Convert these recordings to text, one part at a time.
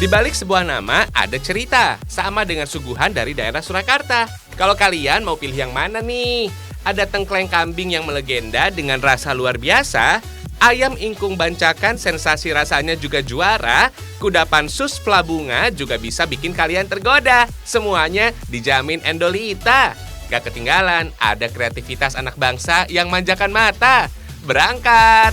Di balik sebuah nama ada cerita, sama dengan suguhan dari daerah Surakarta. Kalau kalian mau pilih yang mana nih? Ada tengkleng kambing yang melegenda dengan rasa luar biasa, ayam ingkung bancakan sensasi rasanya juga juara, kudapan sus pelabunga juga bisa bikin kalian tergoda. Semuanya dijamin Endolita. Gak ketinggalan, ada kreativitas anak bangsa yang manjakan mata. Berangkat!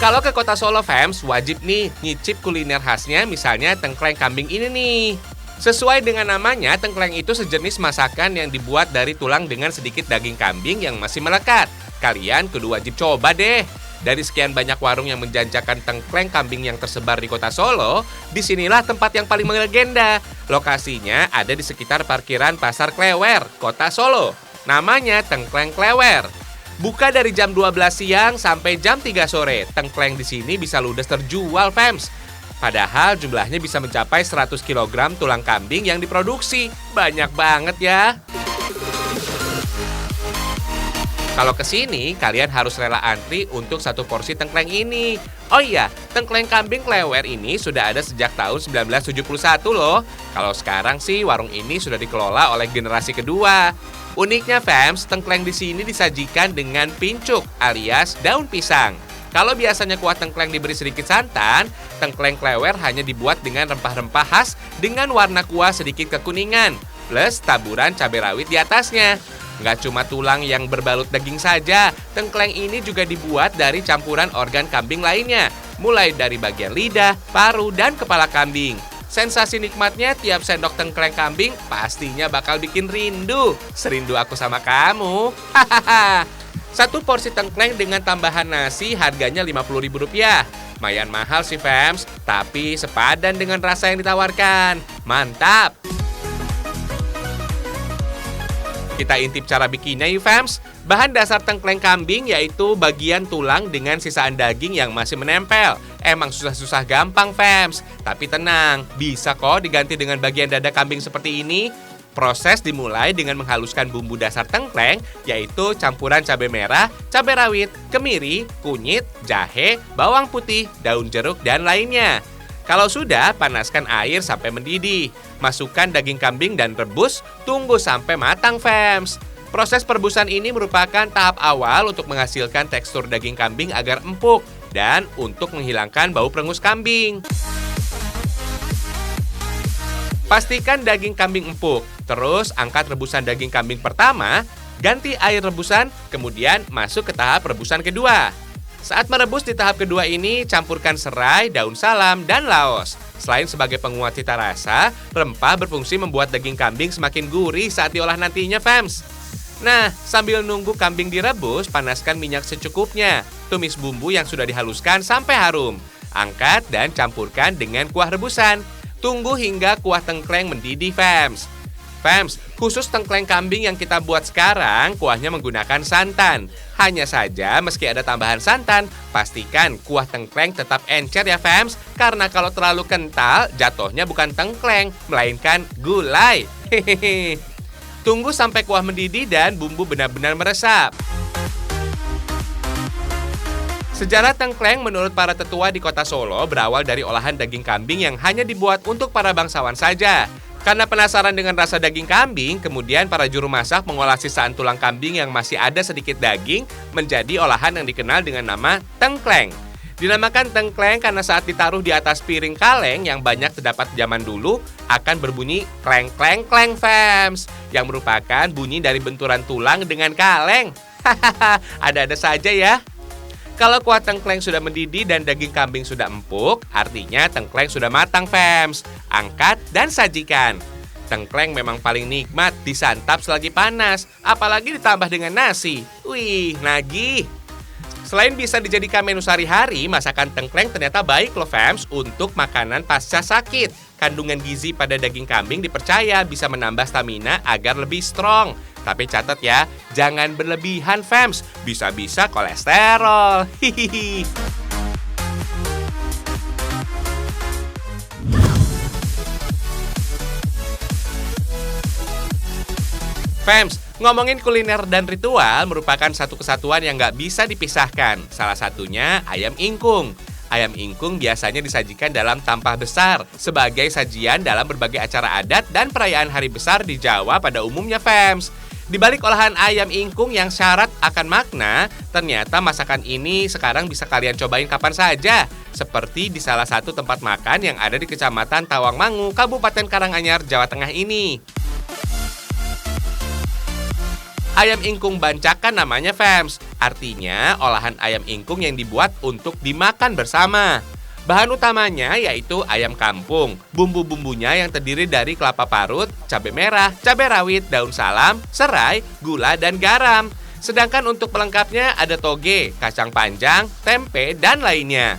Kalau ke kota Solo, fams, wajib nih nyicip kuliner khasnya, misalnya tengkleng kambing ini nih. Sesuai dengan namanya, tengkleng itu sejenis masakan yang dibuat dari tulang dengan sedikit daging kambing yang masih melekat. Kalian kudu wajib coba deh. Dari sekian banyak warung yang menjanjakan tengkleng kambing yang tersebar di kota Solo, disinilah tempat yang paling melegenda. Lokasinya ada di sekitar parkiran Pasar Klewer, kota Solo. Namanya Tengkleng Klewer. Buka dari jam 12 siang sampai jam 3 sore. Tengkleng di sini bisa ludes terjual, fams. Padahal jumlahnya bisa mencapai 100 kg tulang kambing yang diproduksi. Banyak banget ya. Kalau kesini, kalian harus rela antri untuk satu porsi tengkleng ini. Oh iya, tengkleng kambing Klewer ini sudah ada sejak tahun 1971 loh. Kalau sekarang sih warung ini sudah dikelola oleh generasi kedua. Uniknya, fams, tengkleng di sini disajikan dengan pincuk alias daun pisang. Kalau biasanya kuah tengkleng diberi sedikit santan, tengkleng Klewer hanya dibuat dengan rempah-rempah khas dengan warna kuah sedikit kekuningan, plus taburan cabai rawit di atasnya. Nggak cuma tulang yang berbalut daging saja, tengkleng ini juga dibuat dari campuran organ kambing lainnya, mulai dari bagian lidah, paru, dan kepala kambing. Sensasi nikmatnya tiap sendok tengkleng kambing pastinya bakal bikin rindu. Serindu aku sama kamu. Hahaha. Satu porsi tengkleng dengan tambahan nasi harganya Rp50.000. Lumayan mahal sih, fams, tapi sepadan dengan rasa yang ditawarkan. Mantap! Kita intip cara bikinnya yuk, fams. Bahan dasar tengkleng kambing yaitu bagian tulang dengan sisaan daging yang masih menempel. Emang susah-susah gampang, fams. Tapi tenang, bisa kok diganti dengan bagian dada kambing seperti ini. Proses dimulai dengan menghaluskan bumbu dasar tengkleng, yaitu campuran cabai merah, cabai rawit, kemiri, kunyit, jahe, bawang putih, daun jeruk, dan lainnya. Kalau sudah, panaskan air sampai mendidih. Masukkan daging kambing dan rebus, tunggu sampai matang, fams. Proses perebusan ini merupakan tahap awal untuk menghasilkan tekstur daging kambing agar empuk dan untuk menghilangkan bau perengus kambing. Pastikan daging kambing empuk, terus angkat rebusan daging kambing pertama, ganti air rebusan, kemudian masuk ke tahap rebusan kedua. Saat merebus di tahap kedua ini, campurkan serai, daun salam, dan laos. Selain sebagai penguat cita rasa, rempah berfungsi membuat daging kambing semakin gurih saat diolah nantinya, fams. Nah, sambil nunggu kambing direbus, panaskan minyak secukupnya. Tumis bumbu yang sudah dihaluskan sampai harum. Angkat dan campurkan dengan kuah rebusan. Tunggu hingga kuah tengkleng mendidih, fams. Fams, khusus tengkleng kambing yang kita buat sekarang, kuahnya menggunakan santan. Hanya saja, meski ada tambahan santan, pastikan kuah tengkleng tetap encer ya, fams. Karena kalau terlalu kental, jatuhnya bukan tengkleng, melainkan gulai. Hehehe. Tunggu sampai kuah mendidih dan bumbu benar-benar meresap. Sejarah tengkleng menurut para tetua di kota Solo berawal dari olahan daging kambing yang hanya dibuat untuk para bangsawan saja. Karena penasaran dengan rasa daging kambing, kemudian para juru masak mengolah sisaan tulang kambing yang masih ada sedikit daging menjadi olahan yang dikenal dengan nama tengkleng. Dinamakan tengkleng karena saat ditaruh di atas piring kaleng yang banyak terdapat zaman dulu akan berbunyi kleng-kleng-kleng, fams, yang merupakan bunyi dari benturan tulang dengan kaleng. Hahaha, ada-ada saja ya. Kalau kuah tengkleng sudah mendidih dan daging kambing sudah empuk, artinya tengkleng sudah matang, fams. Angkat dan sajikan. Tengkleng memang paling nikmat disantap selagi panas, apalagi ditambah dengan nasi. Wih, nagih. Selain bisa dijadikan menu sehari-hari, masakan tengkleng ternyata baik loh, fams, untuk makanan pasca sakit. Kandungan gizi pada daging kambing dipercaya bisa menambah stamina agar lebih strong. Tapi catat ya, jangan berlebihan, fams. Bisa-bisa kolesterol. Hihihi. Fams, ngomongin kuliner dan ritual merupakan satu kesatuan yang nggak bisa dipisahkan. Salah satunya ayam ingkung. Ayam ingkung biasanya disajikan dalam tampah besar sebagai sajian dalam berbagai acara adat dan perayaan hari besar di Jawa pada umumnya, Fams. Di balik olahan ayam ingkung yang syarat akan makna, ternyata masakan ini sekarang bisa kalian cobain kapan saja. Seperti di salah satu tempat makan yang ada di Kecamatan Tawangmangu, Kabupaten Karanganyar, Jawa Tengah ini. Ayam ingkung bancakan namanya, Fams. Artinya olahan ayam ingkung yang dibuat untuk dimakan bersama. Bahan utamanya yaitu ayam kampung. Bumbu-bumbunya yang terdiri dari kelapa parut, cabai merah, cabai rawit, daun salam, serai, gula, dan garam. Sedangkan untuk pelengkapnya ada toge, kacang panjang, tempe, dan lainnya.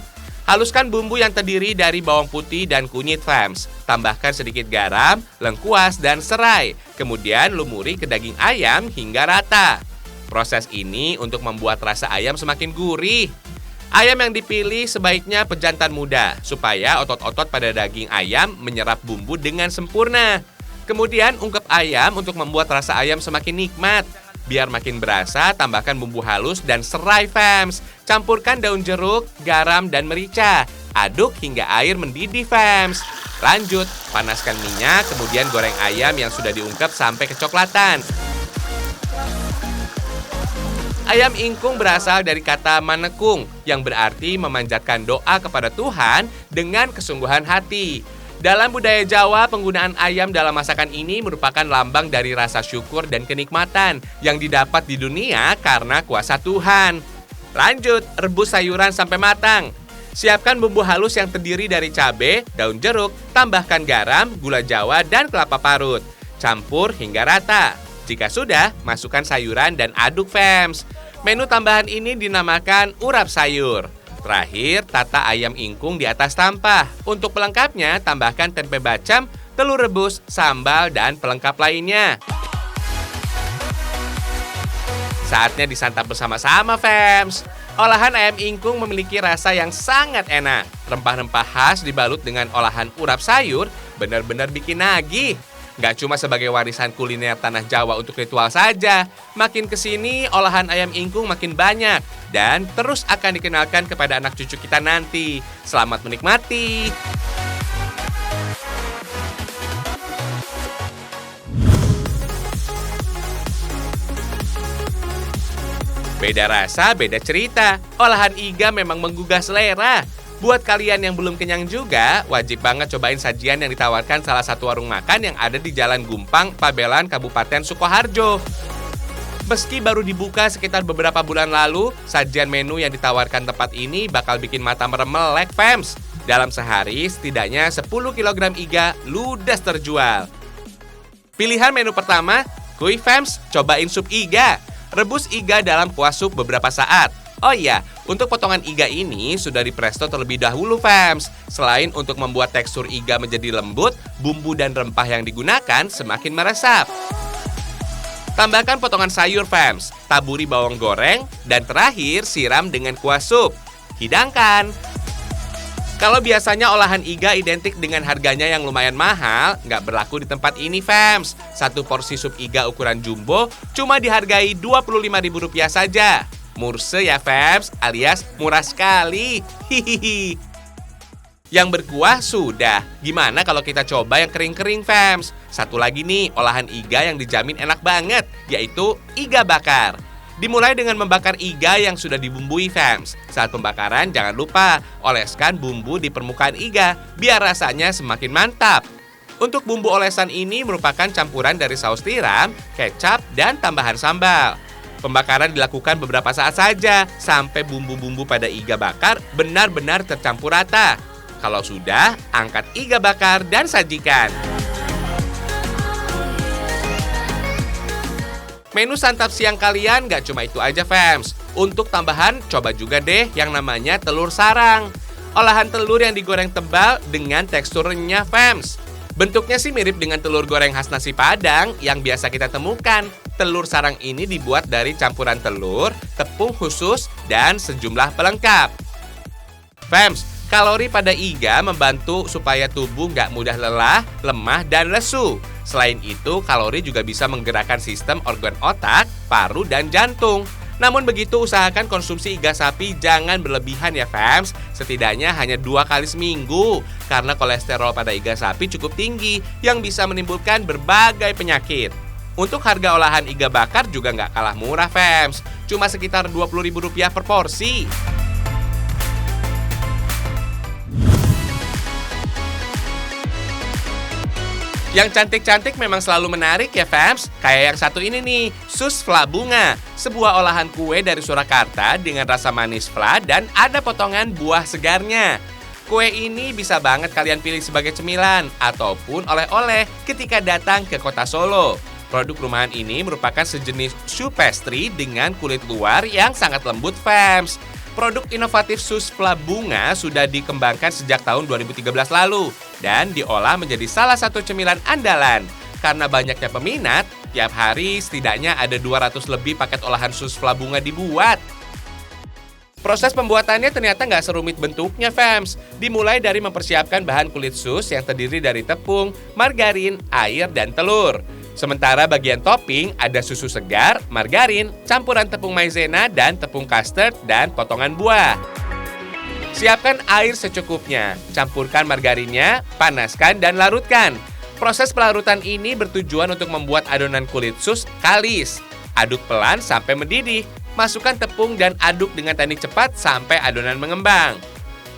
Haluskan bumbu yang terdiri dari bawang putih dan kunyit, Fams. Tambahkan sedikit garam, lengkuas, dan serai. Kemudian lumuri ke daging ayam hingga rata. Proses ini untuk membuat rasa ayam semakin gurih. Ayam yang dipilih sebaiknya pejantan muda, supaya otot-otot pada daging ayam menyerap bumbu dengan sempurna. Kemudian ungkep ayam untuk membuat rasa ayam semakin nikmat. Biar makin berasa, tambahkan bumbu halus dan serai, Fams. Campurkan daun jeruk, garam, dan merica. Aduk hingga air mendidih, Fams. Lanjut, panaskan minyak, kemudian goreng ayam yang sudah diungkep sampai kecoklatan. Ayam ingkung berasal dari kata manekung, yang berarti memanjatkan doa kepada Tuhan dengan kesungguhan hati. Dalam budaya Jawa, penggunaan ayam dalam masakan ini merupakan lambang dari rasa syukur dan kenikmatan yang didapat di dunia karena kuasa Tuhan. Lanjut, rebus sayuran sampai matang. Siapkan bumbu halus yang terdiri dari cabai, daun jeruk, tambahkan garam, gula jawa, dan kelapa parut. Campur hingga rata. Jika sudah, masukkan sayuran dan aduk, Fams. Menu tambahan ini dinamakan urap sayur. Terakhir, tata ayam ingkung di atas tampah. Untuk pelengkapnya, tambahkan tempe bacem, telur rebus, sambal, dan pelengkap lainnya. Saatnya disantap bersama-sama, Fams. Olahan ayam ingkung memiliki rasa yang sangat enak. Rempah-rempah khas dibalut dengan olahan urap sayur benar-benar bikin nagih. Nggak cuma sebagai warisan kuliner tanah Jawa untuk ritual saja, makin kesini olahan ayam ingkung makin banyak dan terus akan dikenalkan kepada anak cucu kita nanti. Selamat menikmati! Beda rasa, beda cerita. Olahan iga memang menggugah selera. Buat kalian yang belum kenyang juga, wajib banget cobain sajian yang ditawarkan salah satu warung makan yang ada di Jalan Gumpang, Pabelan, Kabupaten Sukoharjo. Meski baru dibuka sekitar beberapa bulan lalu, sajian menu yang ditawarkan tempat ini bakal bikin mata meremelek, Fams. Dalam sehari, setidaknya 10 kg iga ludes terjual. Pilihan menu pertama, kuy Fams, cobain sup iga. Rebus iga dalam kuah sup beberapa saat. Oh iya, untuk potongan iga ini sudah dipresto terlebih dahulu, Fams. Selain untuk membuat tekstur iga menjadi lembut, bumbu dan rempah yang digunakan semakin meresap. Tambahkan potongan sayur, Fams. Taburi bawang goreng, dan terakhir siram dengan kuah sup. Hidangkan. Kalau biasanya olahan iga identik dengan harganya yang lumayan mahal, nggak berlaku di tempat ini, Fams. Satu porsi sup iga ukuran jumbo cuma dihargai Rp25.000 saja. Murse ya, Fams, alias murah sekali. Hihihi. Yang berkuah sudah. Gimana kalau kita coba yang kering-kering, Fams? Satu lagi nih, olahan iga yang dijamin enak banget, yaitu iga bakar. Dimulai dengan membakar iga yang sudah dibumbui, Fams. Saat pembakaran, jangan lupa oleskan bumbu di permukaan iga, biar rasanya semakin mantap. Untuk bumbu olesan ini merupakan campuran dari saus tiram, kecap, dan tambahan sambal. Pembakaran dilakukan beberapa saat saja, sampai bumbu-bumbu pada iga bakar benar-benar tercampur rata. Kalau sudah, angkat iga bakar dan sajikan. Menu santap siang kalian gak cuma itu aja, Fams. Untuk tambahan, coba juga deh yang namanya telur sarang. Olahan telur yang digoreng tebal dengan tekstur renyah, Fams. Bentuknya sih mirip dengan telur goreng khas nasi Padang yang biasa kita temukan. Telur sarang ini dibuat dari campuran telur, tepung khusus, dan sejumlah pelengkap. Fams, kalori pada iga membantu supaya tubuh nggak mudah lelah, lemah, dan lesu. Selain itu, kalori juga bisa menggerakkan sistem organ otak, paru, dan jantung. Namun begitu, usahakan konsumsi iga sapi jangan berlebihan ya fams. Setidaknya hanya 2 kali seminggu, karena kolesterol pada iga sapi cukup tinggi yang bisa menimbulkan berbagai penyakit. Untuk harga olahan iga bakar juga nggak kalah murah fams, cuma sekitar Rp20.000 per porsi. Yang cantik-cantik memang selalu menarik ya fams. Kayak yang satu ini nih, sus fla bunga. Sebuah olahan kue dari Surakarta dengan rasa manis fla dan ada potongan buah segarnya. Kue ini bisa banget kalian pilih sebagai cemilan ataupun oleh-oleh ketika datang ke kota Solo. Produk rumahan ini merupakan sejenis choux pastry dengan kulit luar yang sangat lembut fams. Produk inovatif sus fla bunga sudah dikembangkan sejak tahun 2013 lalu dan diolah menjadi salah satu cemilan andalan. Karena banyaknya peminat, tiap hari setidaknya ada 200 lebih paket olahan sus fla bunga dibuat. Proses pembuatannya ternyata nggak serumit bentuknya fams. Dimulai dari mempersiapkan bahan kulit sus yang terdiri dari tepung, margarin, air, dan telur. Sementara bagian topping ada susu segar, margarin, campuran tepung maizena dan tepung custard dan potongan buah. Siapkan air secukupnya, campurkan margarinnya, panaskan dan larutkan. Proses pelarutan ini bertujuan untuk membuat adonan kulit sus kalis. Aduk pelan sampai mendidih, masukkan tepung dan aduk dengan teknik cepat sampai adonan mengembang.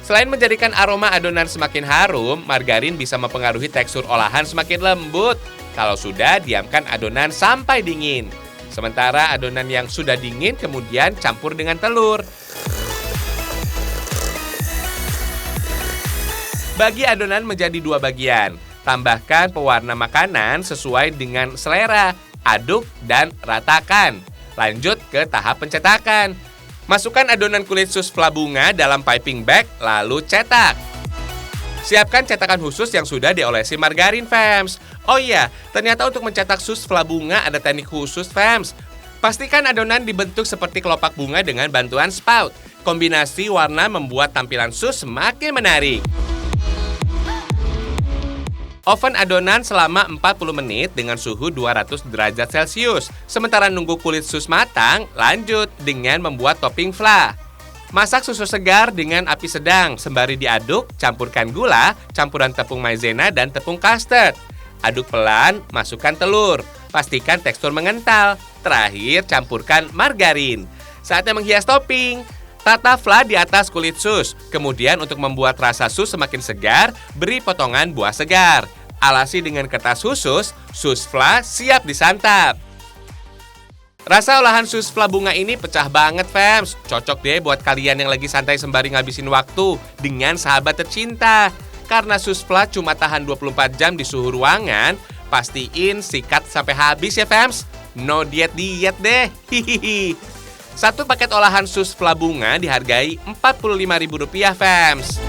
Selain menjadikan aroma adonan semakin harum, margarin bisa mempengaruhi tekstur olahan semakin lembut. Kalau sudah, diamkan adonan sampai dingin. Sementara adonan yang sudah dingin kemudian campur dengan telur. Bagi adonan menjadi 2 bagian. Tambahkan pewarna makanan sesuai dengan selera. Aduk dan ratakan. Lanjut ke tahap pencetakan. Masukkan adonan kulit sus fla bunga dalam piping bag, lalu cetak. Siapkan cetakan khusus yang sudah diolesi margarin fams. Oh iya, ternyata untuk mencetak sus fla bunga ada teknik khusus fams. Pastikan adonan dibentuk seperti kelopak bunga dengan bantuan spout. Kombinasi warna membuat tampilan sus semakin menarik. Oven adonan selama 40 menit dengan suhu 200 derajat Celcius. Sementara nunggu kulit sus matang, lanjut dengan membuat topping fla. Masak susu segar dengan api sedang, sembari diaduk, campurkan gula, campuran tepung maizena dan tepung custard. Aduk pelan, masukkan telur. Pastikan tekstur mengental. Terakhir, campurkan margarin. Saatnya menghias topping. Tata fla di atas kulit sus. Kemudian untuk membuat rasa sus semakin segar, beri potongan buah segar. Alasi dengan kertas khusus, sus fla siap disantap. Rasa olahan sus fla bunga ini pecah banget fams. Cocok deh buat kalian yang lagi santai sembari ngabisin waktu dengan sahabat tercinta. Karena sus fla cuma tahan 24 jam di suhu ruangan, pastiin sikat sampai habis ya fams. No diet-diet deh. Hihihi. Satu paket olahan sus fla bunga dihargai Rp45.000 fams.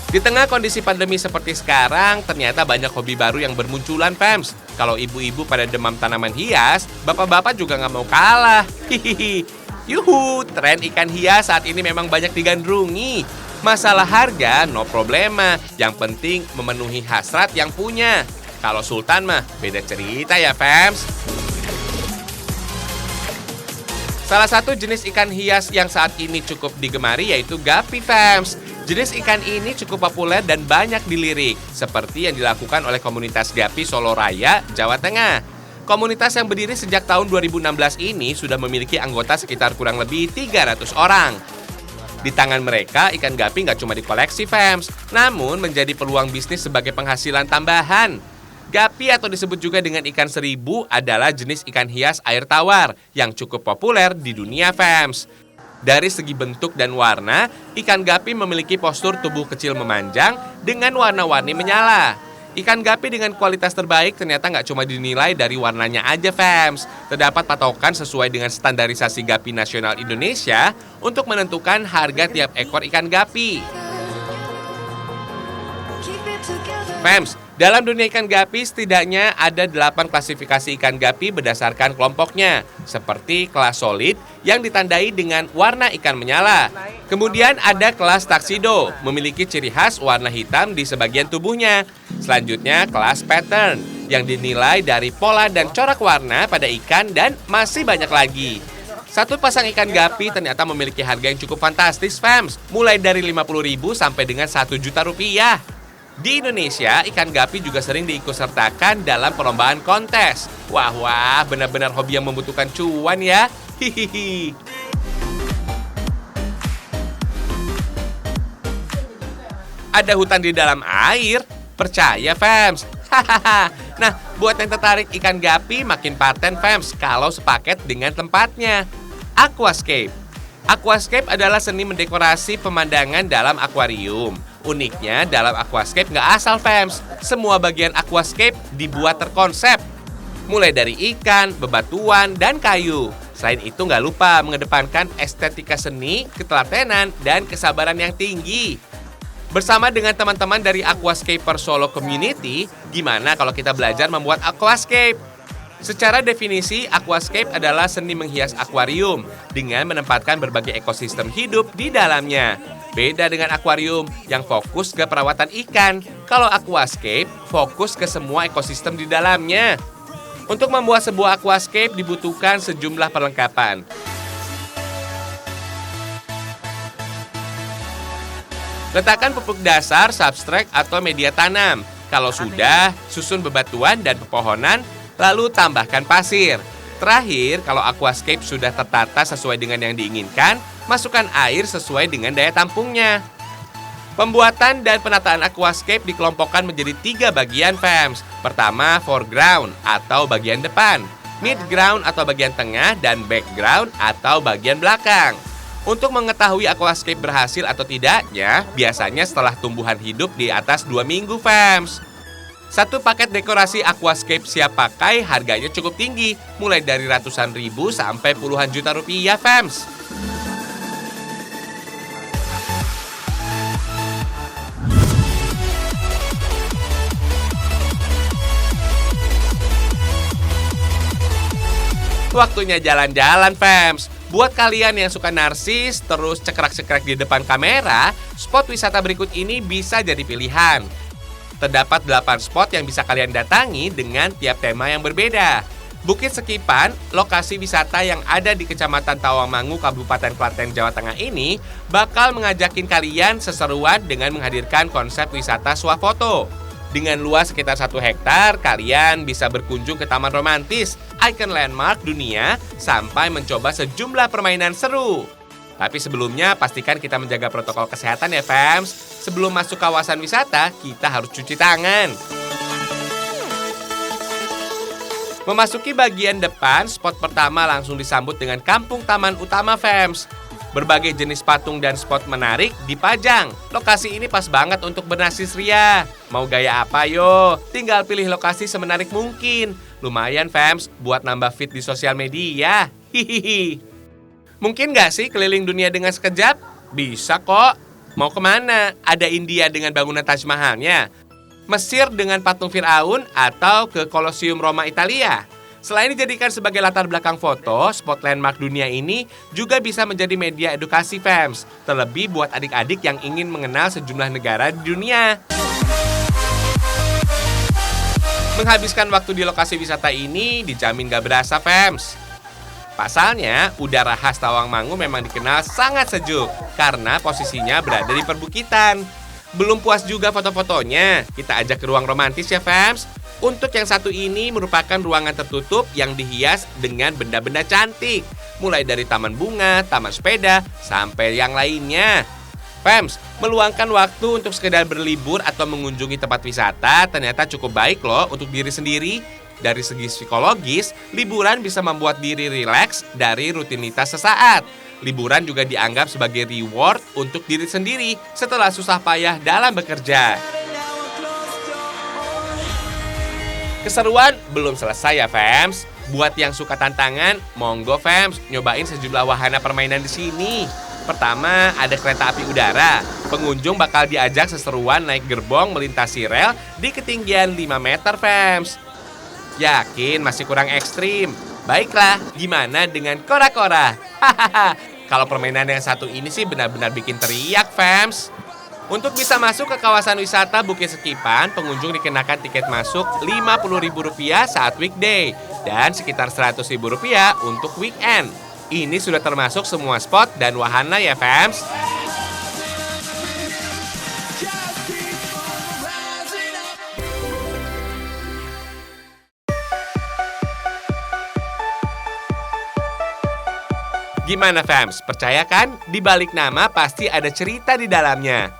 Di tengah kondisi pandemi seperti sekarang, ternyata banyak hobi baru yang bermunculan fams. Kalau ibu-ibu pada demam tanaman hias, bapak-bapak juga nggak mau kalah. Hihihi. Yuhu, tren ikan hias saat ini memang banyak digandrungi. Masalah harga, no problema. Yang penting memenuhi hasrat yang punya. Kalau sultan mah, beda cerita ya fams. Salah satu jenis ikan hias yang saat ini cukup digemari yaitu gapi fams. Jenis ikan ini cukup populer dan banyak dilirik, seperti yang dilakukan oleh komunitas Gapi Solo Raya, Jawa Tengah. Komunitas yang berdiri sejak tahun 2016 ini sudah memiliki anggota sekitar kurang lebih 300 orang. Di tangan mereka, ikan gapi nggak cuma dikoleksi fams, namun menjadi peluang bisnis sebagai penghasilan tambahan. Gapi atau disebut juga dengan ikan seribu adalah jenis ikan hias air tawar yang cukup populer di dunia fams. Dari segi bentuk dan warna, ikan gapi memiliki postur tubuh kecil memanjang dengan warna-warni menyala. Ikan gapi dengan kualitas terbaik ternyata nggak cuma dinilai dari warnanya aja fams. Terdapat patokan sesuai dengan standarisasi gapi nasional Indonesia untuk menentukan harga tiap ekor ikan gapi. Fams, dalam dunia ikan gapi setidaknya ada 8 klasifikasi ikan gapi berdasarkan kelompoknya, seperti kelas solid yang ditandai dengan warna ikan menyala. Kemudian ada kelas taksido, memiliki ciri khas warna hitam di sebagian tubuhnya. Selanjutnya kelas pattern, yang dinilai dari pola dan corak warna pada ikan dan masih banyak lagi. Satu pasang ikan gapi ternyata memiliki harga yang cukup fantastis, Fams, mulai dari 50.000 sampai dengan 1 juta rupiah. Di Indonesia, ikan gapi juga sering diikutsertakan dalam perlombaan kontes. Wah, benar-benar hobi yang membutuhkan cuan ya. Hihihi. Ada hutan di dalam air? Percaya, Fams. Hahaha. Nah, buat yang tertarik ikan gapi makin paten, Fams, kalau sepaket dengan tempatnya. Aquascape. Aquascape adalah seni mendekorasi pemandangan dalam akuarium. Uniknya, dalam aquascape nggak asal, Fams. Semua bagian aquascape dibuat terkonsep. Mulai dari ikan, bebatuan, dan kayu. Selain itu, nggak lupa mengedepankan estetika seni, ketelatenan, dan kesabaran yang tinggi. Bersama dengan teman-teman dari Aquascaper Solo Community, gimana kalau kita belajar membuat aquascape? Secara definisi, aquascape adalah seni menghias akuarium dengan menempatkan berbagai ekosistem hidup di dalamnya. Beda dengan akuarium yang fokus ke perawatan ikan. Kalau aquascape, fokus ke semua ekosistem di dalamnya. Untuk membuat sebuah aquascape dibutuhkan sejumlah perlengkapan. Letakkan pupuk dasar, substrak, atau media tanam. Kalau sudah, susun bebatuan dan pepohonan, lalu tambahkan pasir. Terakhir, kalau aquascape sudah tertata sesuai dengan yang diinginkan, masukkan air sesuai dengan daya tampungnya. Pembuatan dan penataan aquascape dikelompokkan menjadi 3 bagian, Fams. Pertama, foreground atau bagian depan, midground atau bagian tengah, dan background atau bagian belakang. Untuk mengetahui aquascape berhasil atau tidaknya, biasanya setelah tumbuhan hidup di atas 2 minggu, Fams. Satu paket dekorasi aquascape siap pakai harganya cukup tinggi, mulai dari ratusan ribu sampai puluhan juta rupiah, Fams. Waktunya jalan-jalan, Fams. Buat kalian yang suka narsis, terus cekrek-cekrek di depan kamera, spot wisata berikut ini bisa jadi pilihan. Terdapat 8 spot yang bisa kalian datangi dengan tiap tema yang berbeda. Bukit Sekipan, lokasi wisata yang ada di Kecamatan Tawangmangu, Kabupaten Klaten, Jawa Tengah ini bakal mengajakin kalian seseruan dengan menghadirkan konsep wisata swafoto. Dengan luas sekitar 1 hektar, kalian bisa berkunjung ke taman romantis, ikon landmark dunia, sampai mencoba sejumlah permainan seru. Tapi sebelumnya pastikan kita menjaga protokol kesehatan ya, Fams. Sebelum masuk kawasan wisata, kita harus cuci tangan. Memasuki bagian depan, spot pertama langsung disambut dengan Kampung Taman Utama, Fams. Berbagai jenis patung dan spot menarik dipajang. Lokasi ini pas banget untuk bernastis ria. Mau gaya apa yo? Tinggal pilih lokasi semenarik mungkin. Lumayan, Fams, buat nambah feed di sosial media. Hihihi. Mungkin nggak sih keliling dunia dengan sekejap? Bisa kok. Mau kemana? Ada India dengan bangunan Taj Mahalnya, Mesir dengan patung Firaun, atau ke Kolosium Roma, Italia? Selain dijadikan sebagai latar belakang foto, spot landmark dunia ini juga bisa menjadi media edukasi, Fams. Terlebih buat adik-adik yang ingin mengenal sejumlah negara di dunia. Menghabiskan waktu di lokasi wisata ini dijamin gak berasa, Fams. Pasalnya, udara khas Tawangmangu memang dikenal sangat sejuk karena posisinya berada di perbukitan. Belum puas juga foto-fotonya, kita ajak ke ruang romantis ya, Fams. Untuk yang satu ini merupakan ruangan tertutup yang dihias dengan benda-benda cantik. Mulai dari taman bunga, taman sepeda, sampai yang lainnya. Fams, meluangkan waktu untuk sekedar berlibur atau mengunjungi tempat wisata ternyata cukup baik loh untuk diri sendiri. Dari segi psikologis, liburan bisa membuat diri rileks dari rutinitas sesaat. Liburan juga dianggap sebagai reward untuk diri sendiri setelah susah payah dalam bekerja. Keseruan belum selesai ya, Fams. Buat yang suka tantangan, monggo, Fams, nyobain sejumlah wahana permainan di sini. Pertama, ada kereta api udara. Pengunjung bakal diajak seseruan naik gerbong melintasi rel di ketinggian 5 meter, fams. Yakin masih kurang ekstrim? Baiklah, gimana dengan kora-kora? Hahaha, kalau permainan yang satu ini sih benar-benar bikin teriak, fams. Untuk bisa masuk ke kawasan wisata Bukit Sekipan, pengunjung dikenakan tiket masuk Rp50.000 saat weekday dan sekitar Rp100.000 untuk weekend. Ini sudah termasuk semua spot dan wahana ya, fams. Gimana, fams? Percaya kan? Di balik nama pasti ada cerita di dalamnya.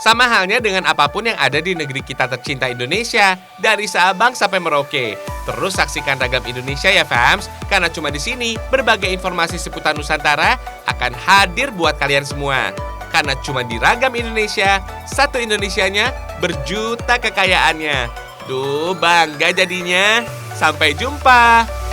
Sama halnya dengan apapun yang ada di negeri kita tercinta Indonesia, dari Sabang sampai Merauke. Terus saksikan Ragam Indonesia ya, fams, karena cuma di sini berbagai informasi seputar Nusantara akan hadir buat kalian semua. Karena cuma di Ragam Indonesia, satu Indonesianya berjuta kekayaannya. Duh, bangga jadinya. Sampai jumpa.